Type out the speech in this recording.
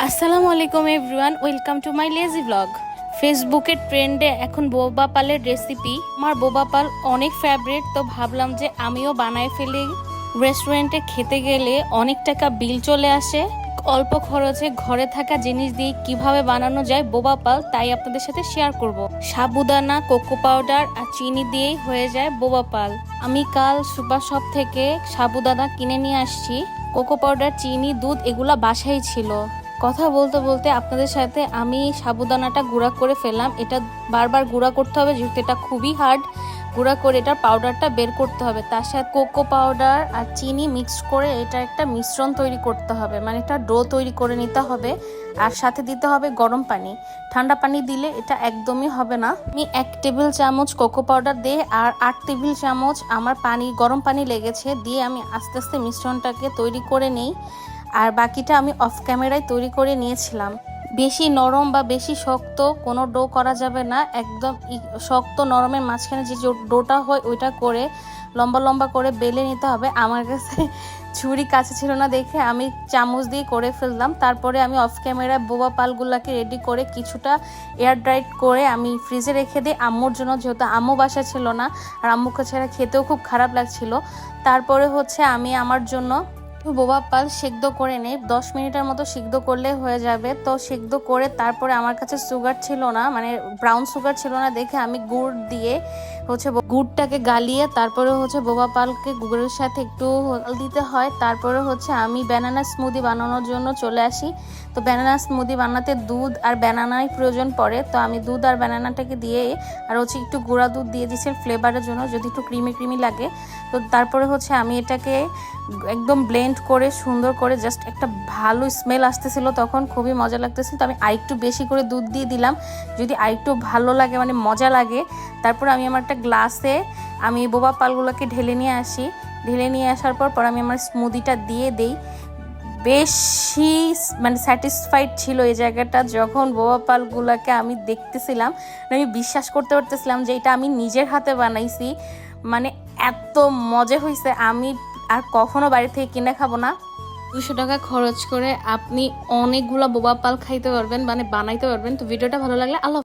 আসসালামু আলাইকুম everyone, welcome to my lazy blog. ফেসবুকের ট্রেন্ডে এখন বোবা পালের রেসিপি। আমার বোবা পাল অনেক ফেভারিট, তো ভাবলাম যে আমিও বানায় ফেলি। রেস্টুরেন্টে খেতে গেলে অনেক টাকা বিল চলে আসে, অল্প খরচে ঘরে থাকা জিনিস দিয়ে কিভাবে বানানো যায় বোবা পাল, তাই আপনাদের সাথে শেয়ার করব। সাবুদানা, কোকো পাউডার আর চিনি দিয়েই হয়ে যায় বোবা পাল। আমি কাল সুপার শপ থেকে সাবুদানা কিনে নিয়ে আসছি। কোকো পাউডার, চিনি, দুধ এগুলা বাসায় ছিল। কথা বলতে বলতে আপনাদের সাথে আমি সাবুদানাটা গুঁড়া করে ফেললাম। এটা বারবার গুঁড়া করতে হবে যেহেতু এটা খুবই হার্ড। গুঁড়া করে এটার পাউডারটা বের করতে হবে। তার সাথে কোকো পাউডার আর চিনি মিক্স করে এটা একটা মিশ্রণ তৈরি করতে হবে, মানে এটা ডো তৈরি করে নিতে হবে। আর সাথে দিতে হবে গরম পানি। ঠান্ডা পানি দিলে এটা একদমই হবে না। আমি 1 টেবিল চামচ কোকো পাউডার দিয়ে আর 8 টেবিল চামচ আমার গরম পানি লেগেছে দিয়ে আমি আস্তে আস্তে মিশ্রণটাকে তৈরি করে নিই। আর বাকিটা আমি অফ ক্যামেরায় তৈরি করে নিয়েছিলাম। বেশি নরম বা বেশি শক্ত কোনো ডো করা যাবে না। একদম শক্ত নরমের মাঝখানে যে ডোটা হয় ওইটা করে লম্বা লম্বা করে বেলে নিতে হবে। আমার কাছে ছুরি কাছে ছিল না দেখে আমি চামচ দিয়ে করে ফেললাম। তারপরে আমি অফ ক্যামেরায় বোবা পালগুলোকে রেডি করে কিছুটা এয়ার ড্রাইড করে আমি ফ্রিজে রেখে দিই আম্মুর জন্য, যেহেতু আম্মু বাসা ছিল না আর আম্মুকে ছাড়া খেতেও খুব খারাপ লাগছিল। তারপরে আমি আমার জন্য বোবা পাল সেদ্ধ করে নেই। 10 মিনিটের মতো সিদ্ধ করলে হয়ে যাবে। তো সিদ্ধ করে তারপরে আমার কাছে সুগার ছিল না, মানে ব্রাউন সুগার ছিল না দেখে আমি গুড় দিয়ে গুড়টাকে গালিয়ে তারপরে বোবা পালকে গুড়ের সাথে একটু দিতে হয়। তারপরে আমি ব্যানানা স্মুদি বানানোর জন্য চলে আসি। তো ব্যানানা স্মুদি বানাতে দুধ আর ব্যানানাই প্রয়োজন পড়ে। তো আমি দুধ আর ব্যানানাটাকে দিয়ে আর একটু গুঁড়া দুধ দিয়ে দিচ্ছি ফ্লেভারের জন্য, যদি একটু ক্রিমি ক্রিমি লাগে। তো তারপরে আমি এটাকে একদম ব্লেন্ড করে সুন্দর করে জাস্ট একটা ভালো স্মেল আসতেছিল, তখন খুবই মজা লাগতেছিল। তো আমি আরেকটু বেশি করে দুধ দিয়ে দিলাম, যদি আরেকটু ভালো লাগে মানে মজা লাগে। তারপর আমি আমার একটা গ্লাসে আমি বোবা পালগুলোকে ঢেলে নিয়ে আসি। ঢেলে নিয়ে আসার পর আমি আমার স্মুদিটা দিয়ে দেই। বেশি মানে স্যাটিসফাইড ছিল এই জায়গাটা যখন বোবা পালগুলোকে আমি দেখতেছিলাম। আমি বিশ্বাস করতে পারতেছিলাম যে এটা আমি নিজের হাতে বানাইছি। মানে এত মজা হয়েছে, আমি আর কখনো বাড়ি থেকে কিনে খাবো না। 200 টাকা খরচ করে আপনি অনেকগুলো বোবা পাল খাইতে পারবেন, মানে বানাইতে পারবেন। তো ভিডিওটা ভালো লাগলে আল্লাহ।